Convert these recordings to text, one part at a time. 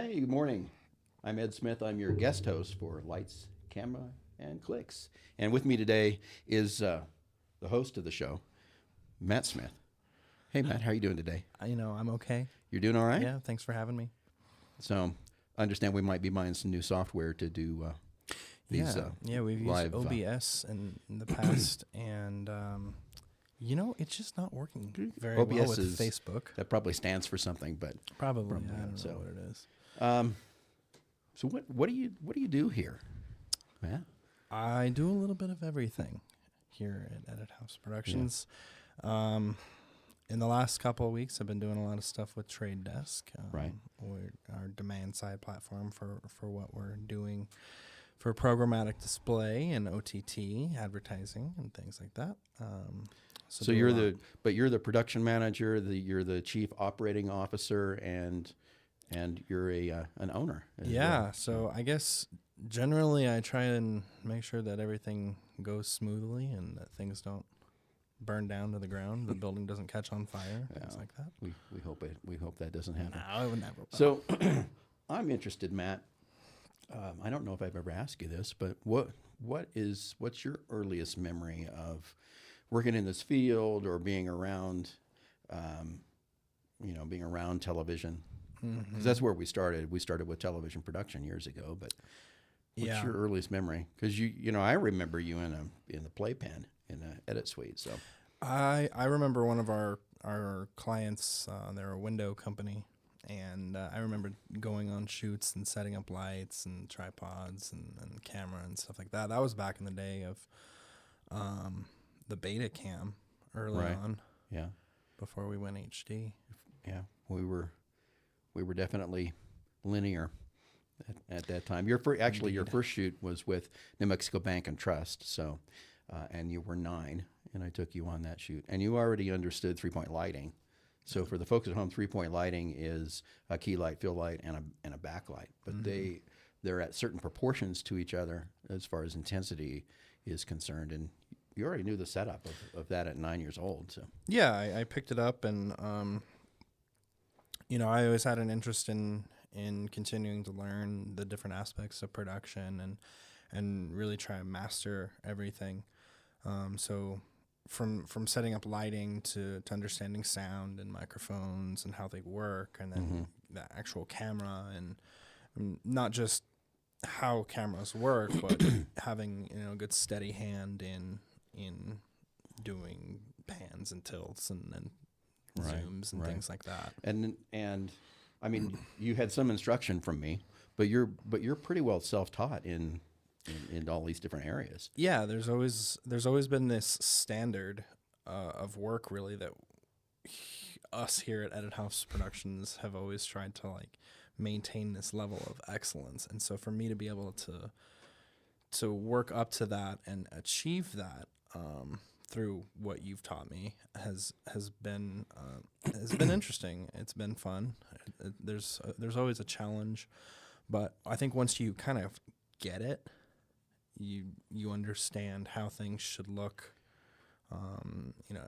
Hey, good morning. I'm Ed Smith. I'm your guest host for Lights, Camera, and Clicks. And with me today is the host of the show, Matt Smith. Hey, Matt, how are you doing today? I'm okay. You're doing all right? Yeah, thanks for having me. So, I understand we might be buying some new software to do these We've live, used OBS in the past, and it's just not working very well OBS with Facebook. That probably stands for something, but Probably, I yeah, don't know what it is. so what do you do here, Matt? I do a little bit of everything here at Edit House Productions. In the last couple of weeks, I've been doing a lot of stuff with Trade Desk, Right. Our demand side platform for what we're doing for programmatic display and OTT advertising and things like that. So you're the production manager, you're the chief operating officer, and you're an owner. As well. So I guess generally I try and make sure that everything goes smoothly and that things don't burn down to the ground, the building doesn't catch on fire, things like that. We hope that doesn't happen. No, it would never. So I'm interested, Matt. I don't know if I've ever asked you this, but what's your earliest memory of working in this field or being around, being around television? Because that's where we started. We started with television production years ago. But what's your earliest memory? Because I remember you in the playpen in the edit suite. So I remember one of our clients. They're a window company. And I remember going on shoots and setting up lights and tripods and camera and stuff like that. That was back in the day of the beta cam early on. Yeah. Before we went HD. Yeah. We were definitely linear at that time. Your first shoot was with New Mexico Bank and Trust. So, and you were 9, and I took you on that shoot, and you already understood 3-point lighting. So for the folks at home, 3-point lighting is a key light, fill light, and a backlight. But they're at certain proportions to each other as far as intensity is concerned. And you already knew the setup of that at 9 years old. So yeah, I picked it up, and I always had an interest in continuing to learn the different aspects of production and really try and master everything. So from setting up lighting to understanding sound and microphones and how they work, and then the actual camera, and not just how cameras work, but having a good steady hand in doing pans and tilts and zooms and things like that. And I mean, you had some instruction from me, but you're pretty well self-taught in all these different areas. Yeah, there's always been this standard of work, really, that us here at Edit House Productions have always tried to maintain this level of excellence. And so for me to be able to work up to that and achieve that through what you've taught me has been interesting. It's been fun. There's always a challenge, but I think once you kind of get it, you understand how things should look,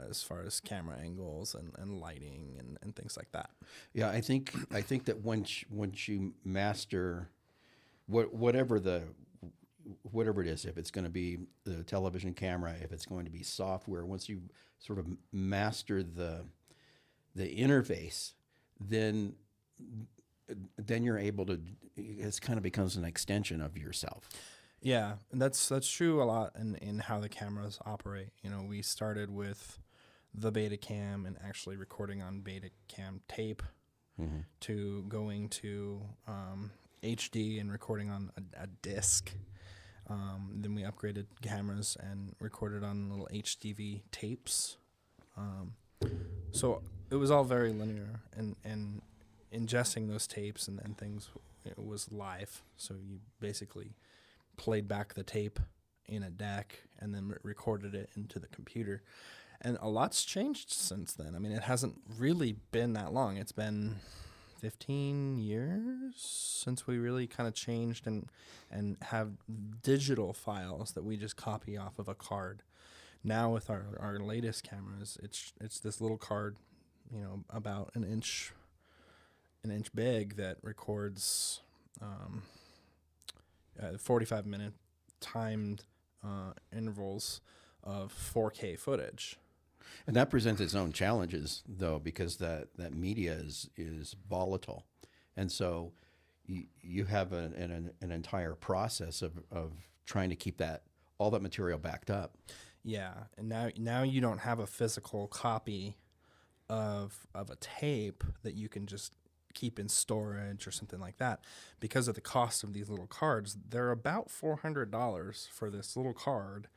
as far as camera angles and lighting and things like that. Yeah, I think that once you master whatever it is, if it's going to be the television camera, if it's going to be software, once you sort of master the interface, then you're able to. It kind of becomes an extension of yourself. Yeah, and that's true a lot in how the cameras operate. We started with the Betacam and actually recording on Betacam tape to going to HD and recording on a disc. Then we upgraded cameras and recorded on little HDV tapes. So it was all very linear, and ingesting those tapes and things, it was live. So you basically played back the tape in a deck and then recorded it into the computer. And a lot's changed since then. I mean, it hasn't really been that long. It's been 15 years since we really kind of changed and have digital files that we just copy off of a card. Now with our latest cameras, it's this little card, about an inch an inch big that records 45-minute timed intervals of 4K footage. And that presents its own challenges, though, because that media is volatile, and so you have an entire process of trying to keep all that material backed up. Yeah, and now you don't have a physical copy of a tape that you can just keep in storage or something like that. Because of the cost of these little cards, they're about $400 for this little card.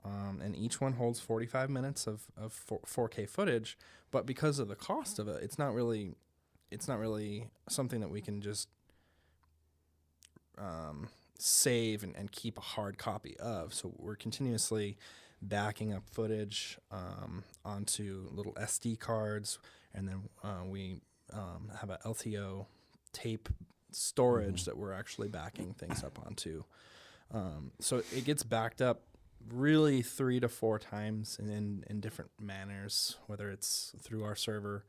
And each one holds 45 minutes of 4K footage, but because of the cost of it, it's not really something that we can just save and keep a hard copy of. So we're continuously backing up footage onto little SD cards, and then we have a LTO tape storage that we're actually backing things up onto. So it gets backed up really 3 to 4 times in different manners, whether it's through our server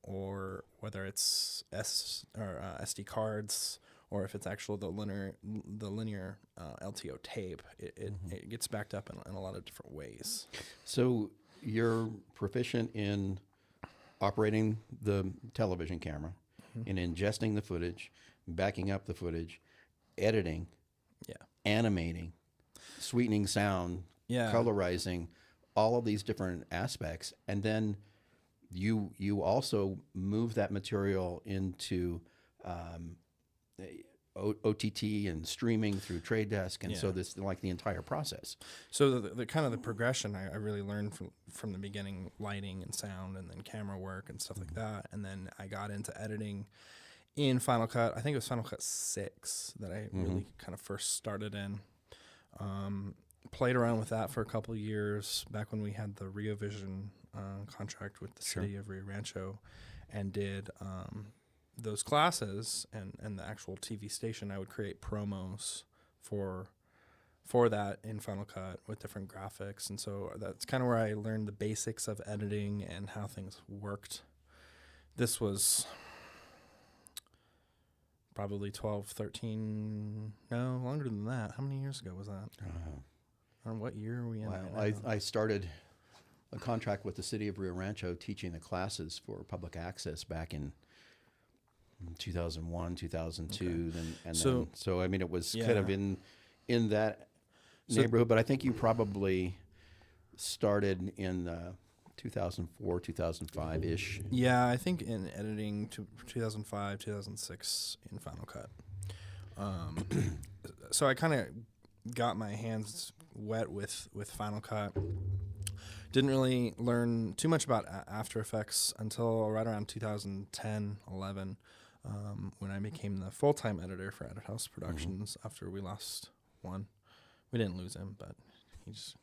or whether it's SD cards, or if it's actually the linear LTO tape. It gets backed up in a lot of different ways. So you're proficient in operating the television camera, in ingesting the footage, backing up the footage, editing, animating, sweetening sound, colorizing, all of these different aspects, and then you also move that material into OTT and streaming through Trade Desk, and so this like the entire process. So the kind of the progression I really learned from the beginning, lighting and sound, and then camera work and stuff like that, and then I got into editing in Final Cut. I think it was Final Cut 6 that I really kind of first started in. Played around with that for a couple of years back when we had the Rio Vision contract with the city of Rio Rancho, and did those classes and the actual TV station. I would create promos for that in Final Cut with different graphics, and so that's kind of where I learned the basics of editing and how things worked. This was probably 12, 13, no, longer than that. How many years ago was that? Or what year are we in? Wow. Right now? I started a contract with the city of Rio Rancho teaching the classes for public access back in 2001, 2002. So I mean, it was kind of in that neighborhood, but I think you probably started in 2004, 2005-ish. Yeah, I think in editing to 2005, 2006 in Final Cut. So I kind of got my hands wet with Final Cut. Didn't really learn too much about After Effects until right around 2010, 11, when I became the full-time editor for Edit House Productions after we lost one. We didn't lose him, but he just...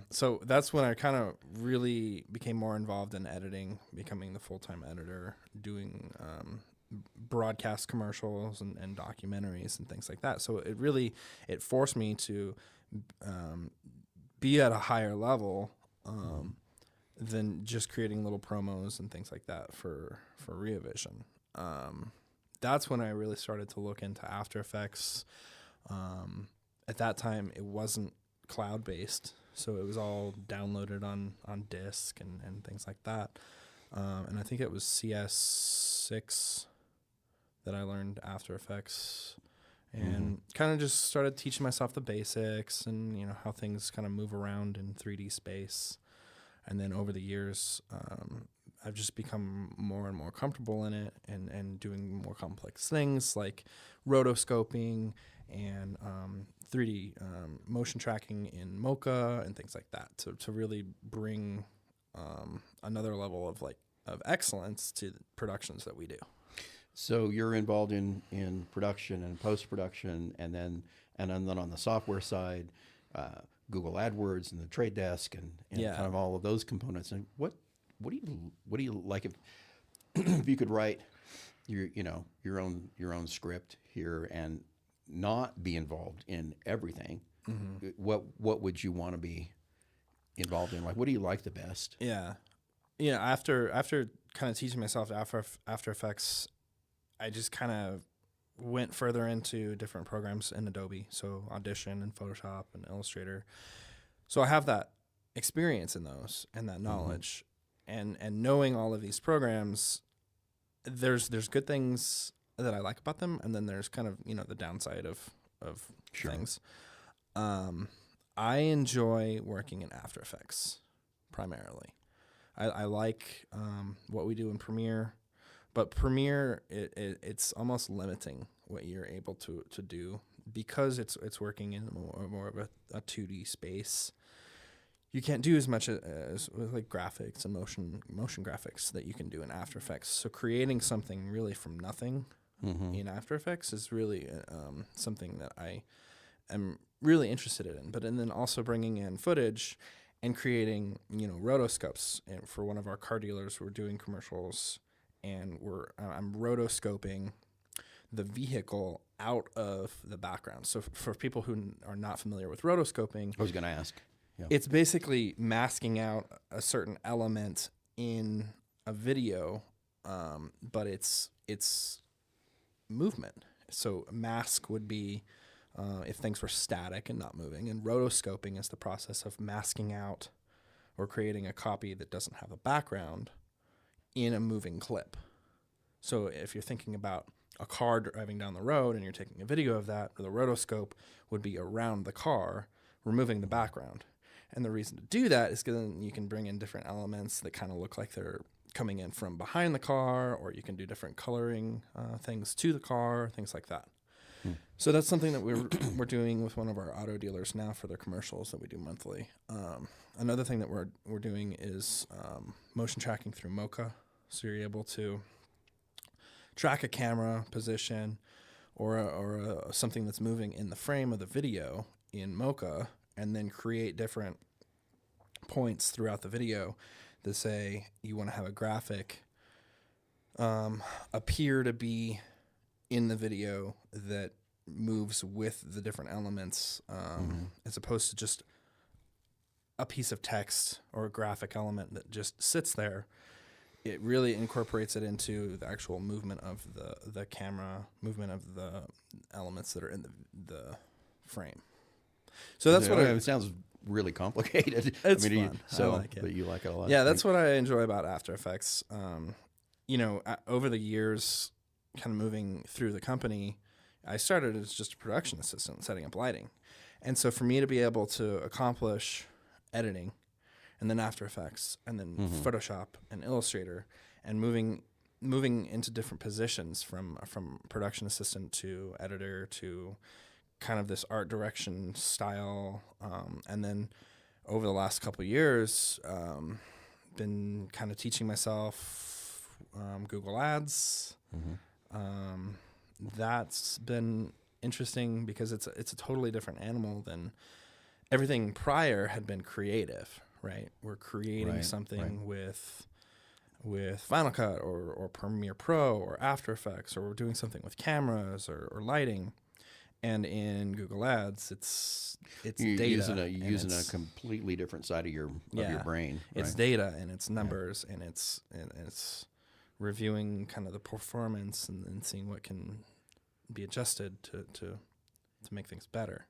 so that's when I kind of really became more involved in editing, becoming the full-time editor, doing broadcast commercials and documentaries and things like that. So it forced me to be at a higher level than just creating little promos and things like that for RioVision. That's when I really started to look into After Effects. At that time, it wasn't cloud-based, so it was all downloaded on disk and things like that. And I think it was CS6 that I learned After Effects, and kind of just started teaching myself the basics and how things kind of move around in 3D space. And then over the years, I've just become more and more comfortable in it and doing more complex things like rotoscoping and 3D motion tracking in Mocha and things like that to really bring another level of excellence to the productions that we do. So you're involved in production and post-production, and then on the software side, Google AdWords and the Trade Desk and kind of all of those components. And what do you like if you could write your own script here and not be involved in everything? What would you want to be involved in? Like, what do you like the best? Yeah. after kind of teaching myself After Effects, I just kind of went further into different programs in Adobe, so Audition and Photoshop and Illustrator. So I have that experience in those and that knowledge, and knowing all of these programs. There's good things that I like about them, and then there's kind of the downside of things. I enjoy working in After Effects primarily. I like what we do in Premiere, but Premiere it's almost limiting what you're able to do because it's working in more of a 2D space. You can't do as much as with like graphics and motion graphics that you can do in After Effects. So creating something really from nothing in After Effects is really something that I am really interested in. And then also bringing in footage and creating rotoscopes. And for one of our car dealers, we're doing commercials, and I'm rotoscoping the vehicle out of the background. So for people who are not familiar with rotoscoping, I was going to ask. Yeah. It's basically masking out a certain element in a video, but it's movement. So mask would be if things were static and not moving, and rotoscoping is the process of masking out or creating a copy that doesn't have a background in a moving clip. So if you're thinking about a car driving down the road and you're taking a video of that, the rotoscope would be around the car, removing the background. And the reason to do that is because then you can bring in different elements that kind of look like they're coming in from behind the car, or you can do different coloring things to the car, things like that. So that's something that we're doing with one of our auto dealers now for their commercials that we do monthly. Another thing that we're doing is motion tracking through Mocha. So you're able to track a camera position or something that's moving in the frame of the video in Mocha, and then create different points throughout the video that say you want to have a graphic appear to be in the video that moves with the different elements, as opposed to just a piece of text or a graphic element that just sits there. It really incorporates it into the actual movement of the camera, movement of the elements that are in the frame. So that's what it sounds really complicated. It's fun. I like it. But you like it a lot. Yeah, that's what I enjoy about After Effects. Over the years, kind of moving through the company, I started as just a production assistant setting up lighting. And so for me to be able to accomplish editing and then After Effects and then Photoshop and Illustrator and moving into different positions from production assistant to editor to kind of this art direction style, and then over the last couple of years, been kind of teaching myself Google Ads. That's been interesting because it's a totally different animal than everything prior had been creative, right? We're creating something with Final Cut or Premiere Pro or After Effects, or we're doing something with cameras or lighting. And in Google Ads, it's you're data. Using a completely different side of your brain. It's data and it's numbers and it's reviewing kind of the performance and seeing what can be adjusted to make things better.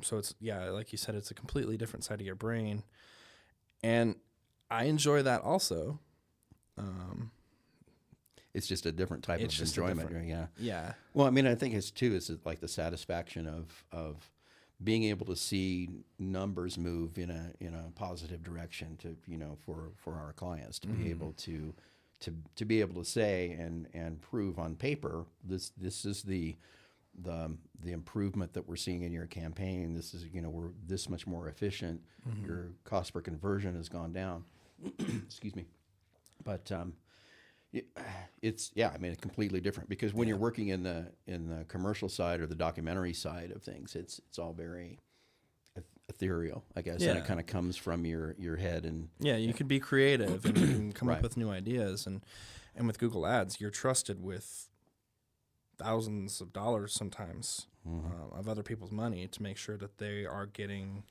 So it's like you said, it's a completely different side of your brain, and I enjoy that also. It's just a different type of enjoyment. Yeah. Well, I mean, I think it's like the satisfaction of being able to see numbers move in a positive direction for our clients to be able to be able to say and prove on paper this is the improvement that we're seeing in your campaign. This is we're this much more efficient. Your cost per conversion has gone down. Excuse me, but it's completely different because when you're working in the commercial side or the documentary side of things, it's all very ethereal, I guess, and it kind of comes from your head. And you can be creative and you can come up with new ideas, and with Google Ads, you're trusted with thousands of dollars sometimes of other people's money to make sure that they are getting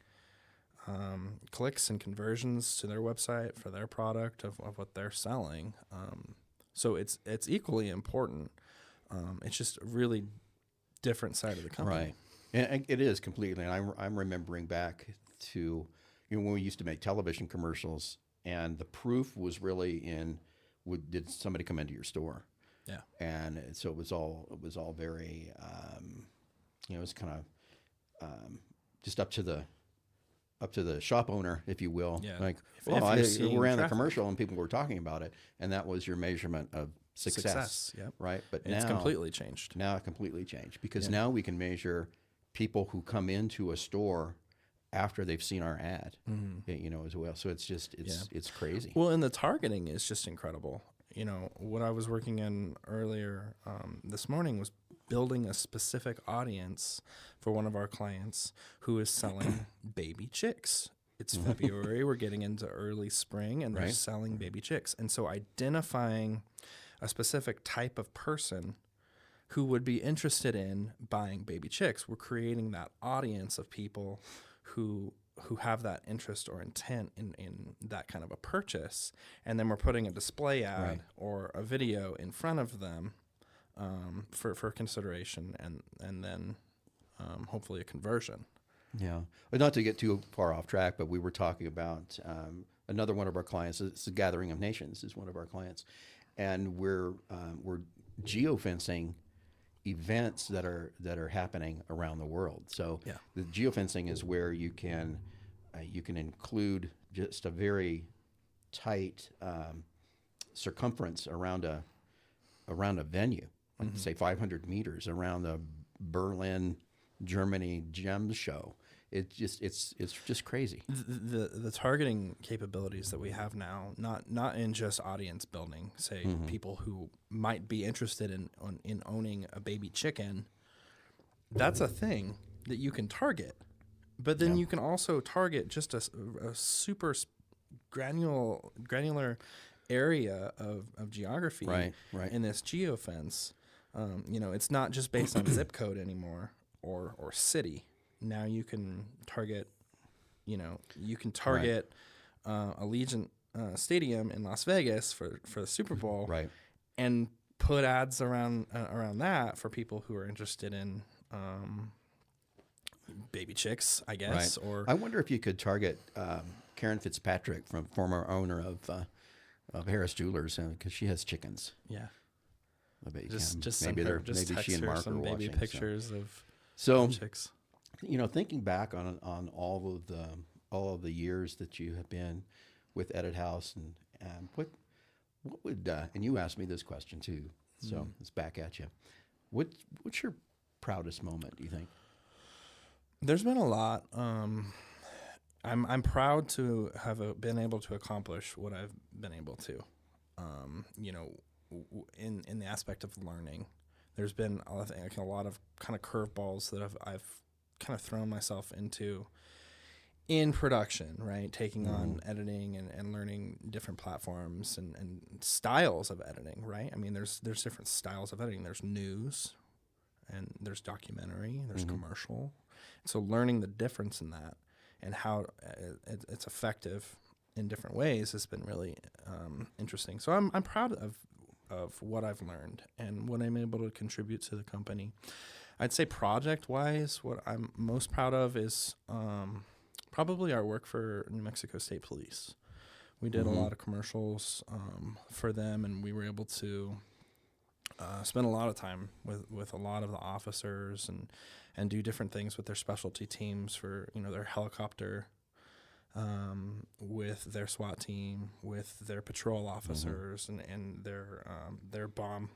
clicks and conversions to their website for their product of what they're selling. So it's equally important. It's just a really different side of the company. Right. And it is completely. And I'm remembering back to, when we used to make television commercials, and the proof was really in, did somebody come into your store? Yeah. And so it was all very, it was kind of just up to the shop owner, if you will. Yeah. Like, If well, you're seeing we ran the traffic. commercial and people were talking about it, and that was your measurement of success. Yep. Right. But It's now completely changed. now it completely changed, because now we can measure people who come into a store after they've seen our ad, as well. So it's just, it's crazy. Well, and the targeting is just incredible. What I was working in earlier this morning was building a specific audience for one of our clients who is selling baby chicks. It's February. We're getting into early spring, and they're Right. selling baby chicks. And so identifying a specific type of person who would be interested in buying baby chicks, we're creating that audience of people who have that interest or intent in that kind of a purchase, and then we're putting a display ad Right. or a video in front of them for consideration, and then hopefully a conversion. Yeah. But not to get too far off track, but we were talking about another one of our clients. It's the Gathering of Nations is one of our clients, and we're geofencing events that are happening around the world. So Yeah. the geofencing is where you can include just a very tight circumference around a venue, like say 500 meters around the Berlin, Germany Gems show. It's just crazy. The targeting capabilities that we have now, not in just audience building, say people who might be interested in owning a baby chicken, that's a thing that you can target. But then you can also target just a super granular area of geography Right. in this geofence. It's not just based on zip code anymore or city. Now you can target, Allegiant Stadium in Las Vegas for the Super Bowl, Right. and put ads around that for people who are interested in baby chicks, I guess. Right. Or I wonder if you could target Karen Fitzpatrick, from former owner of Harris Jewelers, because she has chickens. yeah, I bet you just can. send maybe her, they're just maybe text she and her Mark are some baby watching. pictures of So, chicks. thinking back on all of the years that you have been with Edit House, and what would and you asked me this question too, so it's back at you. What's your proudest moment, do you think? There's been a lot. I'm proud to have been able to accomplish what I've been able to. In the aspect of learning, there's been a lot of kind of curveballs that I've kind of thrown myself into in production, right? Taking on editing and learning different platforms and styles of editing, right? I mean, there's different styles of editing. There's news, and there's documentary, there's commercial. So learning the difference in that and how it's effective in different ways has been really interesting. So I'm proud of what I've learned and what I'm able to contribute to the company. I'd say project-wise, what I'm most proud of is probably our work for New Mexico State Police. We did a lot of commercials for them, and we were able to spend a lot of time with a lot of the officers and do different things with their specialty teams for their helicopter, with their SWAT team, with their patrol officers, and their bomb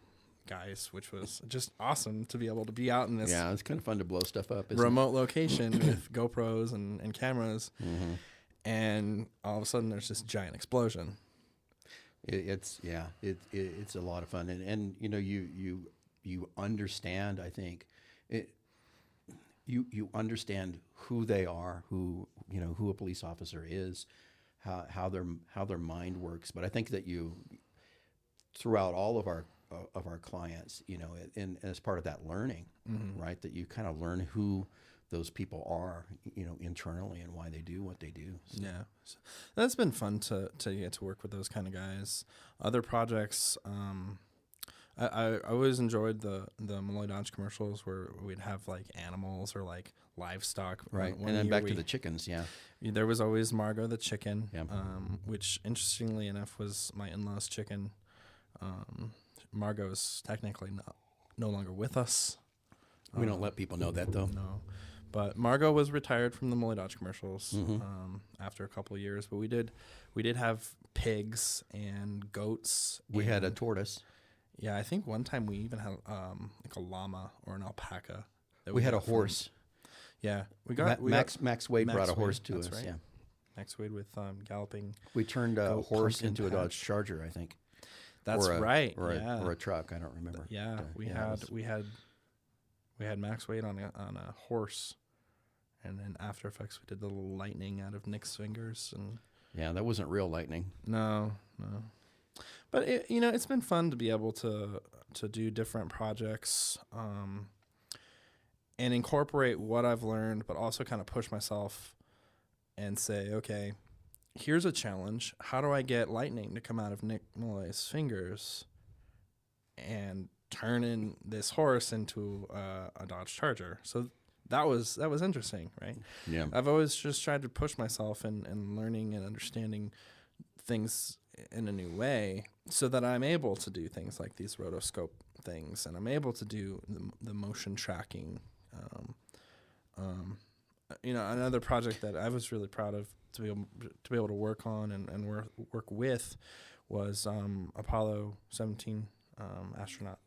guys, which was just awesome to be able to be out in this Yeah, it's kind of fun to blow stuff up. Isn't remote location with GoPros and cameras, and all of a sudden there's this giant explosion. It's a lot of fun, and you understand. I think you understand who they are, who a police officer is, how their mind works. But I think that throughout all of our clients, and as part of that learning, right, that you kind of learn who those people are, internally, and why they do what they do. So. Yeah, so that's been fun to get to work with those kind of guys. Other projects, I always enjoyed the Malloy Dodge commercials where we'd have like animals or like livestock. Right, One and then year back to the chickens. Yeah, there was always Margot the chicken, Yeah. Which interestingly enough was my in-laws' chicken. Margot is technically no longer with us. we don't let people know that though. No. But Margot was retired from the Malloy Dodge commercials Mhm. after a couple of years. But we did have pigs and goats. We had a and- tortoise. Yeah, I think one time we even had like a llama or an alpaca. That We had a got from- horse. Yeah, Max Wade Max brought a Wade, horse to that's us. right. Yeah, Max Wade with galloping. we turned a Goat horse pumpkin into a Dodge patch. Charger, I think. That's Or a- right. Or yeah, or a truck. I don't remember. yeah. But, We it had was- we had Max Wade on a horse, and then After Effects we did the little lightning out of Nick's fingers and. Yeah, that wasn't real lightning. No. But it's been fun to be able to do different projects and incorporate what I've learned, but also kind of push myself and say, okay, here's a challenge. How do I get lightning to come out of Nick Malloy's fingers and turn in this horse into a Dodge Charger? So that was interesting, right? Yeah. I've always just tried to push myself in learning and understanding things in a new way so that I'm able to do things like these rotoscope things, and I'm able to do the motion tracking. Another project that I was really proud of to be able to work on and work with was Apollo 17 astronaut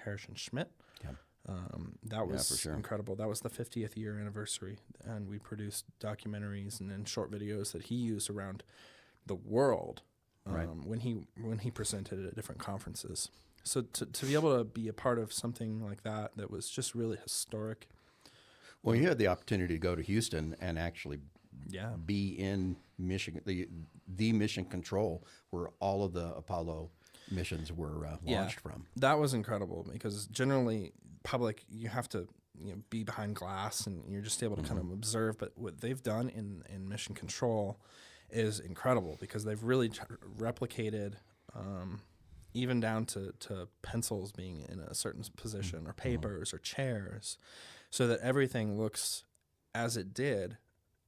Harrison Schmidt. Yeah. That was for sure. incredible. That was the 50th year anniversary, and we produced documentaries and then short videos that he used around the world Right. when he presented at different conferences. So to be able to be a part of something like that was just really historic. Well, you had the opportunity to go to Houston and actually Yeah. be in mission, the mission control where all of the Apollo missions were launched from. That was incredible because generally public, you have to be behind glass and you're just able to kind of observe. But what they've done in mission control is incredible because they've really replicated even down to pencils being in a certain position or papers or chairs so that everything looks as it did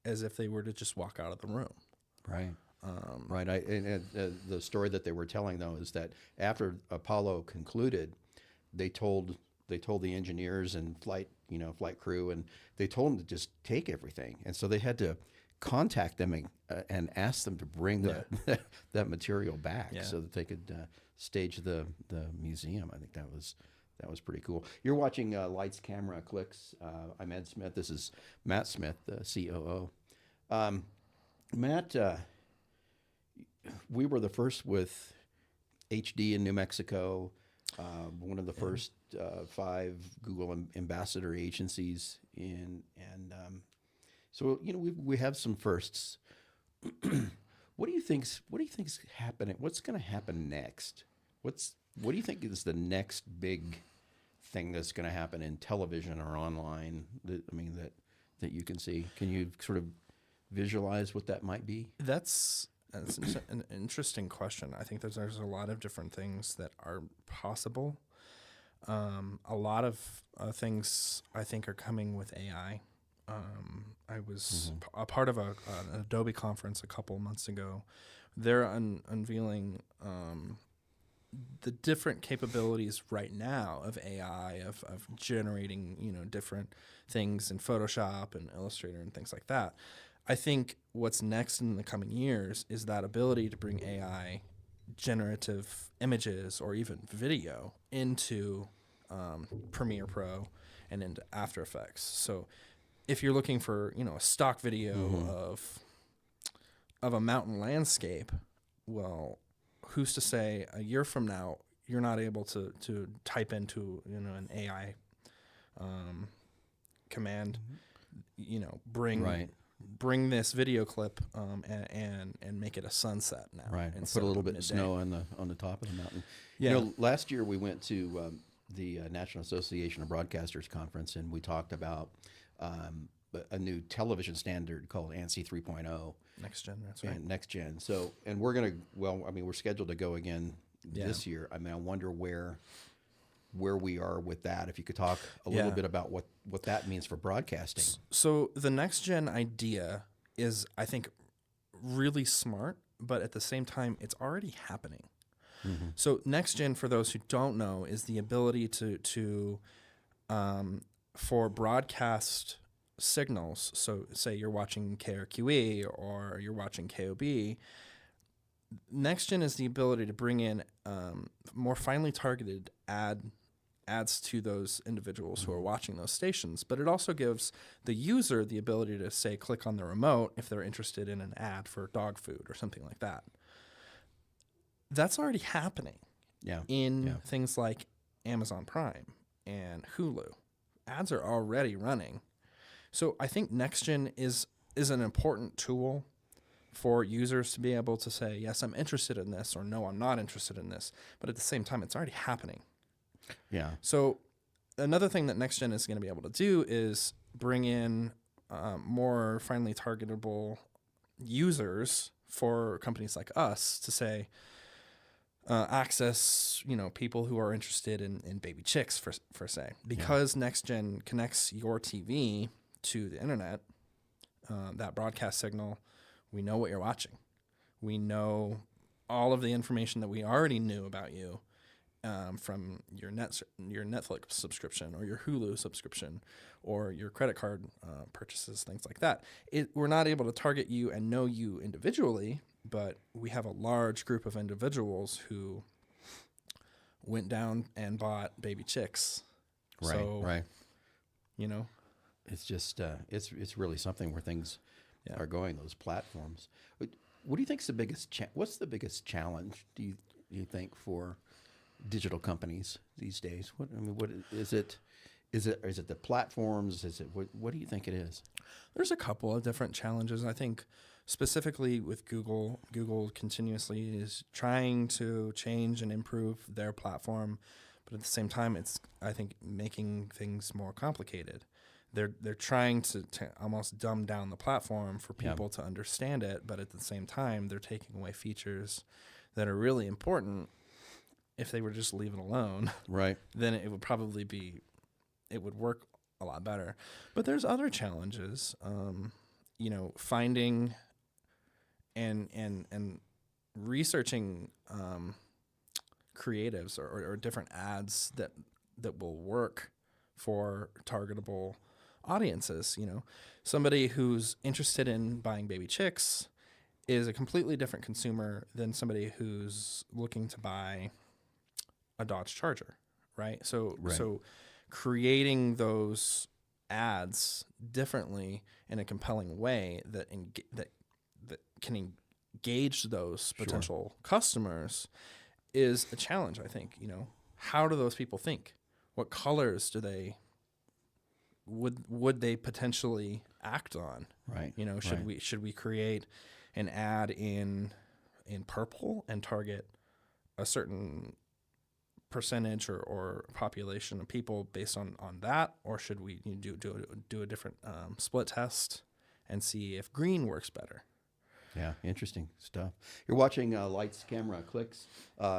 as if they were to just walk out of the room. Right. Right. The story that they were telling though is that after Apollo concluded, they told the engineers and flight crew, and they told them to just take everything, and so they had to contact them and ask them to bring that material back so that they could stage the museum. I think that was pretty cool. You're watching Lights, Camera, Clicks. I'm Ed Smith. This is Matt Smith, the COO. Matt, we were the first with HD in New Mexico, one of the first 5 Google ambassador agencies so we have some firsts. What do you think's happening? What's going to happen next? What do you think is the next big thing that's going to happen in television or online? That you can see. Can you sort of visualize what that might be? That's an interesting question. I think there's a lot of different things that are possible. A lot of things I think are coming with AI. I was a part of an Adobe conference a couple months ago. They're unveiling the different capabilities right now of AI, of generating different things in Photoshop and Illustrator and things like that. I think what's next in the coming years is that ability to bring AI generative images or even video into Premiere Pro and into After Effects. So if you're looking for a stock video of a mountain landscape, well, who's to say a year from now you're not able to type into an AI command, bring this video clip and make it a sunset now. Right. And put a little bit of snow on the top of the mountain. Yeah. Last year we went to the National Association of Broadcasters conference, and we talked about a new television standard called ANSI 3.0 Next gen, that's right. and next gen. So, and we're gonna, well, I mean, we're scheduled to go again this year. I mean, I wonder where we are with that. If you could talk a little bit about what that means for broadcasting. So the next gen idea is, I think, really smart, but at the same time, it's already happening. So next gen, for those who don't know, is the ability to for broadcast signals. So say you're watching KRQE or you're watching KOB. Next gen is the ability to bring in more finely targeted ads to those individuals who are watching those stations, but it also gives the user the ability to, say, click on the remote if they're interested in an ad for dog food or something like that. That's already happening in things like Amazon Prime and Hulu. Ads are already running. So I think NextGen is an important tool for users to be able to say, yes, I'm interested in this, or no, I'm not interested in this. But at the same time, it's already happening. Yeah. So another thing that NextGen is going to be able to do is bring in more finely targetable users for companies like us to say, access, people who are interested in baby chicks for say, because NextGen connects your TV to the internet, that broadcast signal, we know what you're watching. We know all of the information that we already knew about you from your Netflix subscription or your Hulu subscription or your credit card purchases, things like that. We're not able to target you and know you individually, but we have a large group of individuals who went down and bought baby chicks. Right. Right. It's just it's really something where things are going. Those platforms. What do you think is the biggest? What's the biggest challenge? Do you think for digital companies these days? What is it? Is it the platforms? Is it what do you think it is? There's a couple of different challenges. I think specifically with Google continuously is trying to change and improve their platform, but at the same time, it's, I think, making things more complicated. They're trying to almost dumb down the platform for people to understand it, but at the same time, they're taking away features that are really important. If they were just leave it alone, right, then it would probably it would work a lot better. But there's other challenges, finding and researching creatives or different ads that will work for targetable audiences. Somebody who's interested in buying baby chicks is a completely different consumer than somebody who's looking to buy a Dodge Charger, right? So creating those ads differently in a compelling way that can engage those potential customers is a challenge, I think. How do those people think? What colors do they would they potentially act on? Right. Should we create an ad in purple and target a certain percentage or population of people based on that, or should we do a different split test and see if green works better? Yeah, interesting stuff. You're watching Lights, Camera, Clicks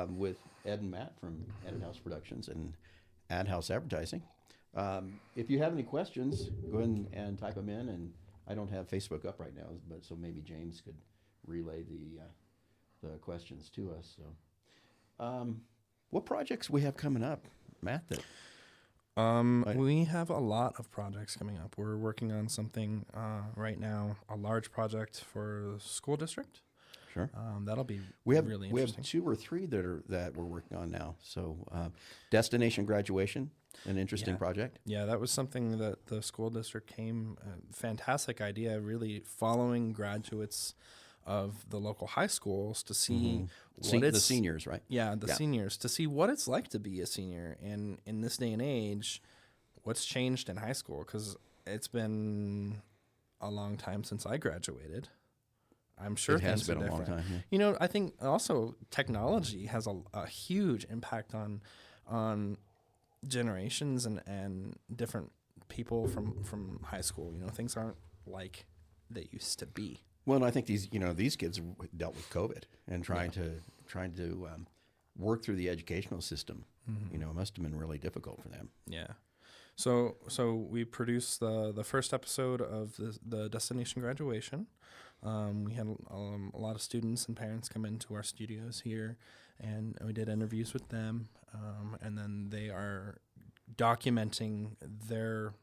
with Ed and Matt from Edit House Productions and Ad House Advertising. If you have any questions, go ahead and type them in. And I don't have Facebook up right now, but so maybe James could relay the questions to us. So, what projects we have coming up, Matt? We have a lot of projects coming up. We're working on something right now, a large project for the school district. Sure. That'll be really interesting. We have 2 or 3 that we're working on now. So, destination graduation, an interesting project. Yeah, that was something that the school district fantastic idea, really following graduates of the local high schools to see the seniors, right? Yeah, seniors, to see what it's like to be a senior. And in this day and age, what's changed in high school? Because it's been a long time since I graduated. I'm sure it has been a long different. time. Yeah. I think also technology has a huge impact on generations and different people from high school. Things aren't like they used to be. Well, and I think these kids dealt with COVID and trying to work through the educational system. It must have been really difficult for them. Yeah. So we produced the first episode of the destination graduation. We had a lot of students and parents come into our studios here, and we did interviews with them. And then they are documenting their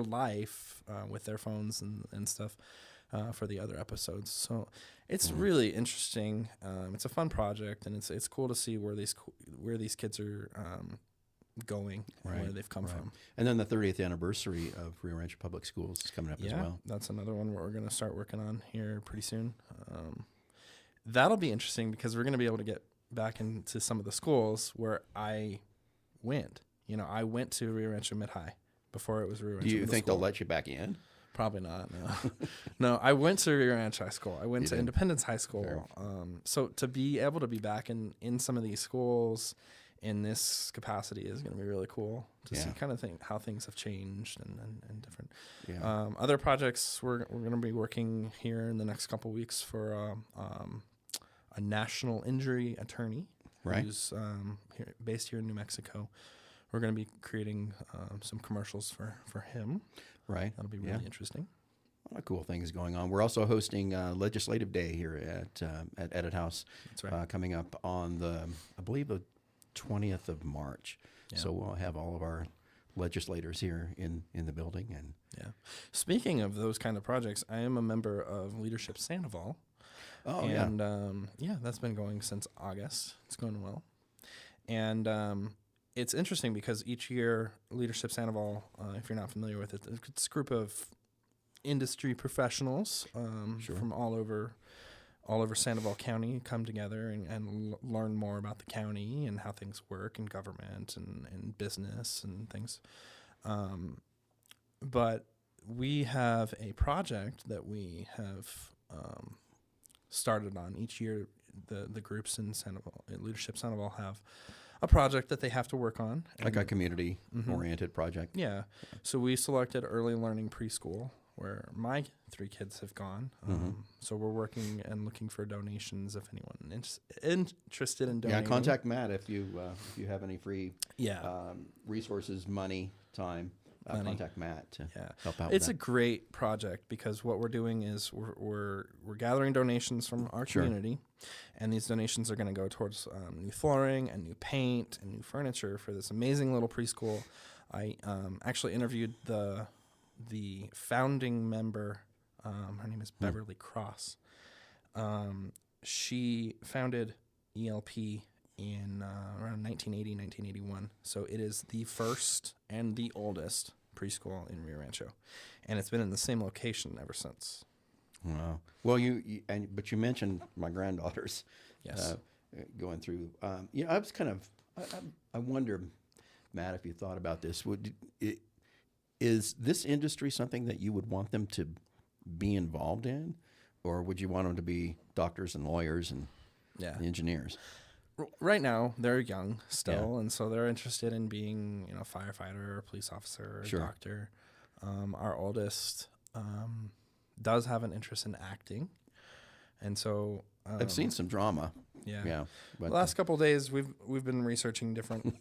life with their phones and stuff for the other episodes. So it's really interesting. It's a fun project, and it's cool to see where these kids are going, and where they've come from. And then the 30th anniversary of Rio Rancho Public Schools is coming up as well. That's another one we're going to start working on here pretty soon. That'll be interesting because we're going to be able to get back into some of the schools where I went. I went to Rio Rancho Mid-High before it was Rio Rancho. Do you think they'll let you back in? Probably not. No, no. I went to Rio Rancho High School. I went to Independence High School. So to be able to be back in some of these schools in this capacity is going to be really cool to see kind of how things have changed and different. Yeah. Other projects we're going to be working here in the next couple of weeks for a national injury attorney who's based here in New Mexico. We're going to be creating some commercials for him. Right. That'll be really interesting. A lot of cool things going on. We're also hosting Legislative Day here at Edit House. That's right. Coming up on I believe the 20th of March. Yeah. So we'll have all of our legislators here in the building. And speaking of those kind of projects, I am a member of Leadership Sandoval. Oh, and that's been going since August. It's going well. And it's interesting because each year, Leadership Sandoval, if you're not familiar with it, it's a group of industry professionals from all over Sandoval County come together and learn more about the county and how things work in government and business and things. But we have a project that we have started on each year. The groups in Leadership Sandoval have a project that they have to work on. Like a community-oriented project. Yeah. So we selected early learning preschool, where my 3 kids have gone. So we're working and looking for donations if anyone interested in donating. Yeah, contact Matt if you have any free resources, money, time. Contact Matt to help out. It's a great project because what we're doing is we're gathering donations from our community, and these donations are going to go towards new flooring and new paint and new furniture for this amazing little preschool. I actually interviewed the founding member. Her name is Beverly Cross. She founded ELP in around 1980, 1981. So it is the first and the oldest preschool in Rio Rancho, and it's been in the same location ever since. Wow. Well, but you mentioned my granddaughters. Yes. Going through. I was kind of. I wonder, Matt, if you thought about this. Is this industry something that you would want them to be involved in, or would you want them to be doctors and lawyers and engineers? Right now, they're young still, and so they're interested in being, a firefighter or a police officer or a doctor. Our oldest does have an interest in acting, and so I've seen some drama. Yeah. But the last couple of days, we've been researching different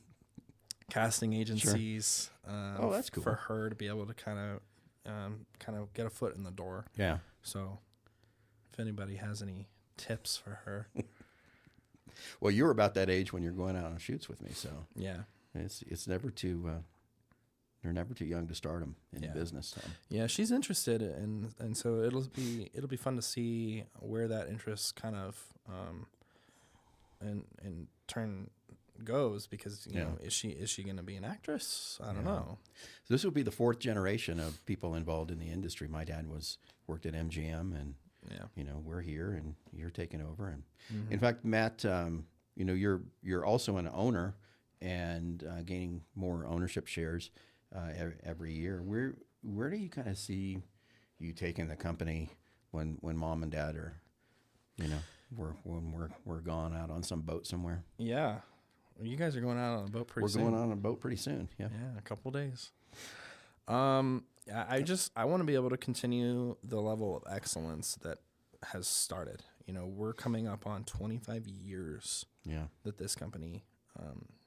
casting agencies. That's cool for her to be able to kind of get a foot in the door. Yeah. So, if anybody has any tips for her. Well, you're about that age when you're going out on shoots with me, so it's never too they're never too young to start them in business. So. Yeah, she's interested, and so it'll be fun to see where that interest kind of in turn goes, because you know, is she going to be an actress? I don't know. So this will be the 4th generation of people involved in the industry. My dad worked at MGM, and we're here, and you're taking over. And in fact, Matt, you're also an owner and gaining more ownership shares every year. Where do you kind of see you taking the company when mom and dad are, when we're gone out on some boat somewhere? Yeah. Well, you guys are going out on a boat pretty soon. We're going on a boat pretty soon. Yeah. Yeah, a couple of days. I want to be able to continue the level of excellence that has started. We're coming up on 25 years Yeah. that this company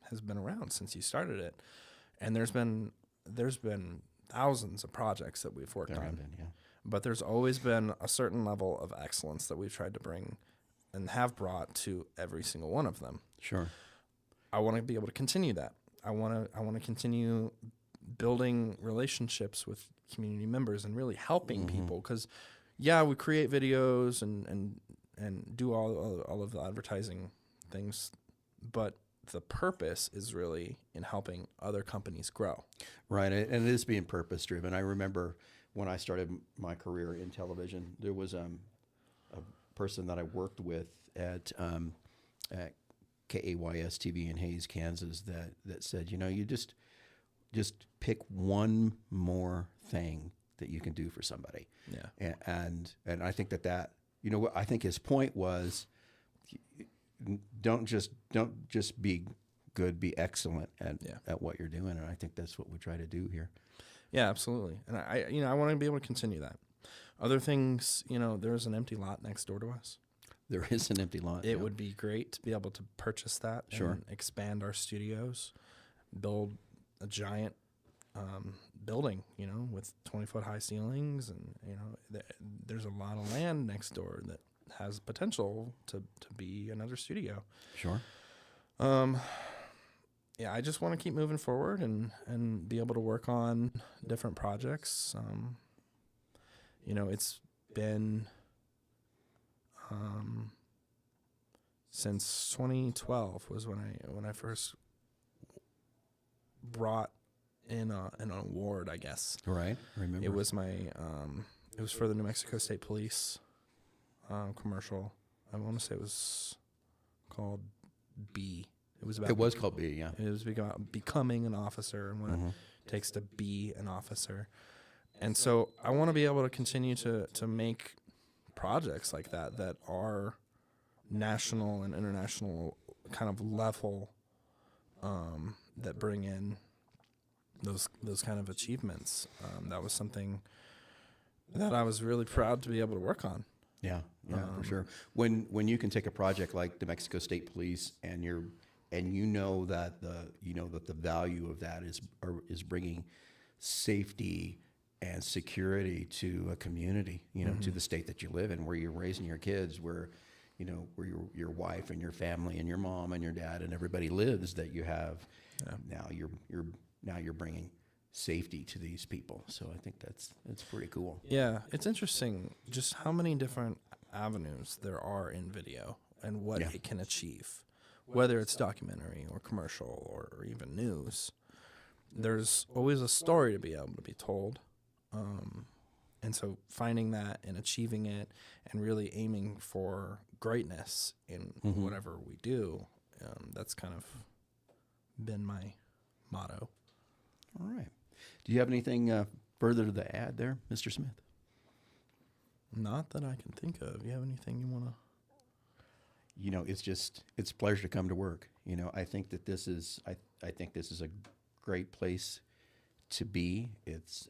has been around since you started it, and there's been thousands of projects that we've worked on. Yeah. But there's always been a certain level of excellence that we've tried to bring and have brought to every single one of them. Sure. I want to be able to continue that. I want to continue building relationships with community members and really helping people, because we create videos and do all of the advertising things, but the purpose is really in helping other companies grow. Right, and it is being purpose driven. I remember when I started my career in television, there was a person that I worked with at KAYS TV in Hayes, Kansas, that said, you just pick one more thing that you can do for somebody. Yeah. And I think that what I think his point was, don't just be good, be excellent at what you're doing. And I think that's what we try to do here. Yeah, absolutely. And I want to be able to continue that. Other things, there's an empty lot next door to us. There is an empty lot. It would be great to be able to purchase that and expand our studios, build a giant building, with 20-foot high ceilings, and there's a lot of land next door that has potential to be another studio. Sure. I just want to keep moving forward and be able to work on different projects. It's been since 2012 was when I first brought in an award, I guess. Right. Remember. It was it was for the New Mexico State Police commercial. I want to say it was called B. It was called B, yeah. It was about becoming an officer and what it takes to be an officer. And so I want to be able to continue to make projects like that are national and international kind of level, that bring in those kind of achievements. That was something that I was really proud to be able to work on. Yeah, for sure. When you can take a project like the Mexico State Police and you know that the value of that is bringing safety and security to a community, to the state that you live in, where you're raising your kids, where your wife and your family and your mom and your dad and everybody lives, that you have. Now you're bringing safety to these people. So I think that's pretty cool. Yeah, it's interesting just how many different avenues there are in video and what it can achieve, whether it's documentary or commercial or even news. There's always a story to be able to be told. And so finding that and achieving it and really aiming for greatness in whatever we do, that's kind of been my motto. All right. Do you have anything further to add there, Mr. Smith? Not that I can think of. You have anything you want to? It's a pleasure to come to work. I think that this is a great place to be. It's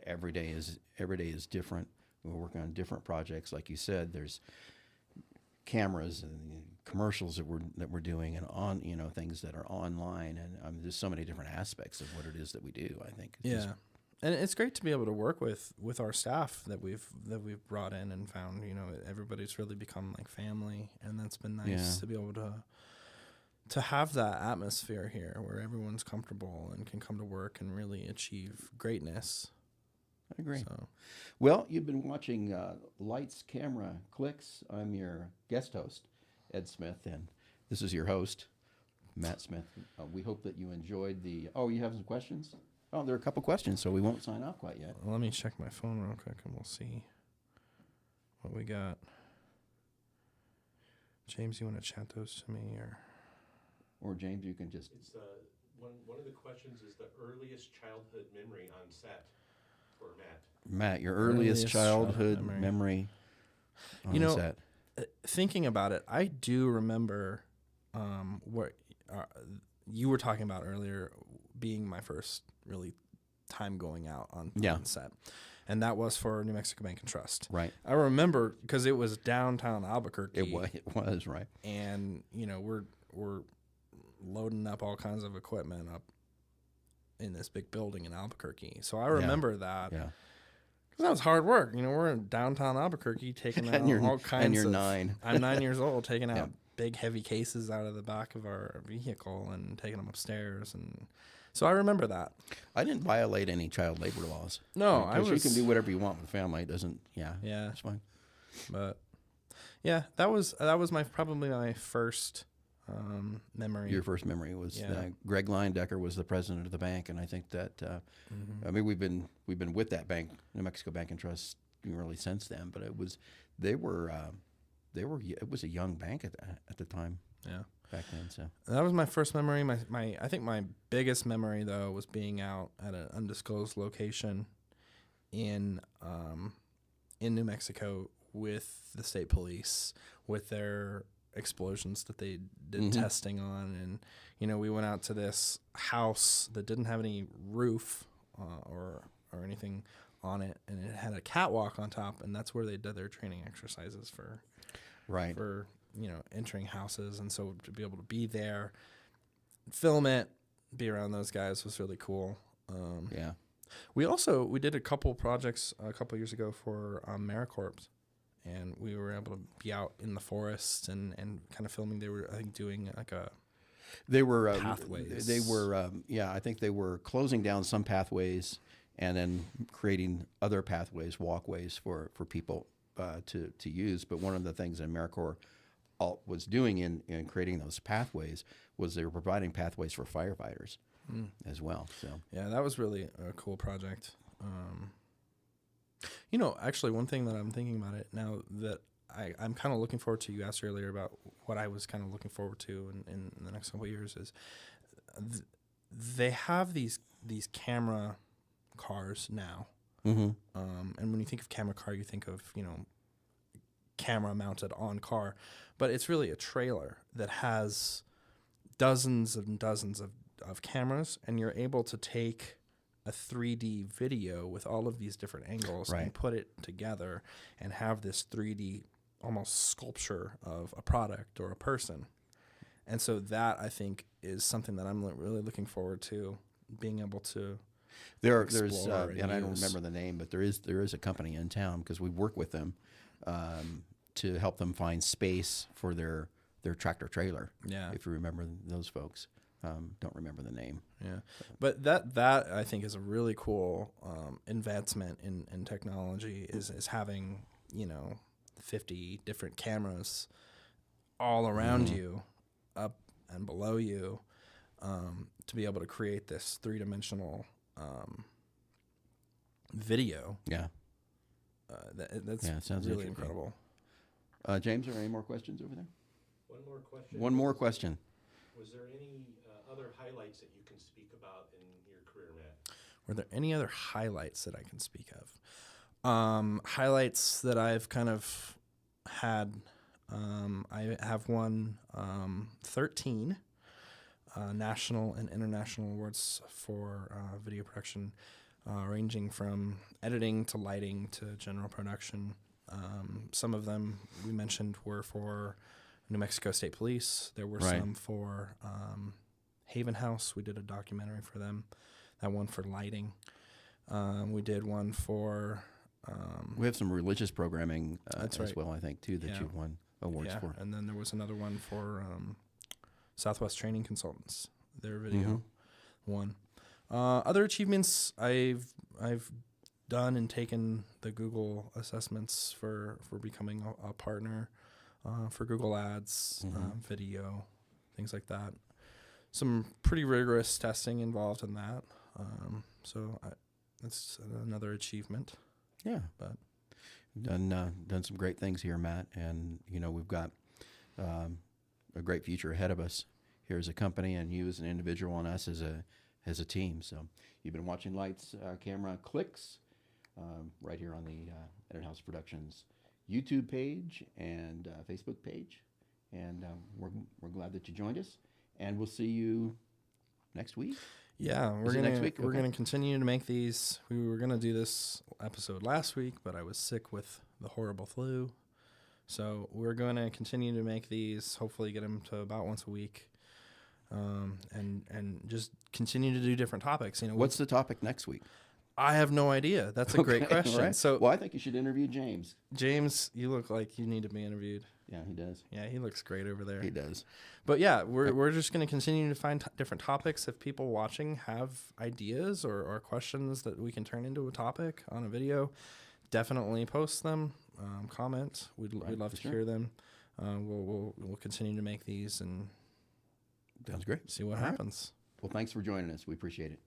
every day is different. We're working on different projects, like you said. There's cameras and commercials that we're doing, and on things that are online, and there's so many different aspects of what it is that we do. I think. And it's great to be able to work with our staff that we've brought in and found. Everybody's really become like family, and that's been nice to be able to have that atmosphere here where everyone's comfortable and can come to work and really achieve greatness. I agree. So. Well, you've been watching Lights, Camera, Clicks. I'm your guest host, Ed Smith, and this is your host, Matt Smith. We hope that you enjoyed the... Oh, you have some questions? Oh, there are a couple questions, so we won't sign off quite yet. Let me check my phone real quick, and we'll see what we got. James, you want to chat those to me, or James, you can just... It's one of the questions is the earliest childhood memory on set for Matt. Matt, your earliest childhood memory on set. Thinking about it, I do remember what you were talking about earlier, being my first really time going out on set. And that was for New Mexico Bank and Trust. Right. I remember because it was downtown Albuquerque. It was right. And, we're loading up all kinds of equipment up in this big building in Albuquerque. So I remember that. Yeah. That was hard work. We're in downtown Albuquerque taking out all kinds of... And you're 9. I'm 9 years old, taking out big, heavy cases out of the back of our vehicle and taking them upstairs. And so I remember that. I didn't violate any child labor laws. No, You can do whatever you want with family. It doesn't... Yeah. It's fine. But, yeah, that was probably my first... memory. Your first memory was Greg Leindecker was the president of the bank, and I think that I mean we've been with that bank, New Mexico Bank and Trust, really since then. But it was it was a young bank at the time. Yeah, back then. So that was my first memory. I think my biggest memory though was being out at an undisclosed location in New Mexico with the state police with their explosions that they did testing on, and we went out to this house that didn't have any roof or anything on it, and it had a catwalk on top, and that's where they did their training exercises for entering houses. And so to be able to be there, film it, be around those guys was really cool. We did a couple projects a couple years ago for AmeriCorps. And we were able to be out in the forest and kind of filming. They were, I think, doing like pathways. They were, I think they were closing down some pathways and then creating other pathways, walkways for people to use. But one of the things that AmeriCorps was doing in creating those pathways was they were providing pathways for firefighters as well. So yeah, that was really a cool project. Actually, one thing that I'm thinking about it now that I'm kind of looking forward to, you asked earlier about what I was kind of looking forward to in the next couple of years, is they have these camera cars now. And when you think of camera car, you think of, camera mounted on car. But it's really a trailer that has dozens and dozens of cameras, and you're able to take a 3D video with all of these different angles and put it together and have this 3D almost sculpture of a product or a person. And so that, I think, is something that I'm really looking forward to, being able to there's and I don't remember the name, but there is a company in town, because we work with them to help them find space for their tractor trailer. Yeah, if you remember those folks. Don't remember the name. Yeah, but that I think is a really cool advancement in technology, is having 50 different cameras all around you, up and below you, to be able to create this 3-dimensional video. Yeah, that's sounds really incredible. James, are there any more questions over there? One more question. One more question. Was there any other highlights that you can speak about in your career, Matt? Were there any other highlights that I can speak of? Highlights that I've kind of had, I have won 13 national and international awards for video production, ranging from editing to lighting to general production. Some of them we mentioned were for New Mexico State Police. There were some for Haven House. We did a documentary for them. That one for lighting. We did one for... we have some religious programming as well, I think, too, that you've won awards for. And then there was another one for Southwest Training Consultants. Their video one. Other achievements, I've done and taken the Google assessments for becoming a partner for Google Ads, video, things like that. Some pretty rigorous testing involved in that. So that's another achievement. Yeah, but done some great things here, Matt, and we've got a great future ahead of us here as a company, and you as an individual, and us as a team. So you've been watching Lights, Camera, Clicks right here on the Edit House Productions YouTube page and Facebook page, and we're glad that you joined us, and we'll see you next week. Yeah, we're Is it gonna next week? we're Okay. gonna continue to make these. We were gonna do this episode last week, but I was sick with the horrible flu, so we're gonna continue to make these. Hopefully, get them to about once a week, and just continue to do different topics. You know, What's the topic next week? I have no idea. That's a great Okay, all question. right. So, well, I think you should interview James. James, you look like you need to be interviewed. Yeah, he does. Yeah, he looks great over there. He does. But yeah, we're just going to continue to find different topics. If people watching have ideas or questions that we can turn into a topic on a video, definitely post them, comment. We'd love to sure. hear them. We'll continue to make these and Sounds great. see what All right. happens. Well, thanks for joining us. We appreciate it.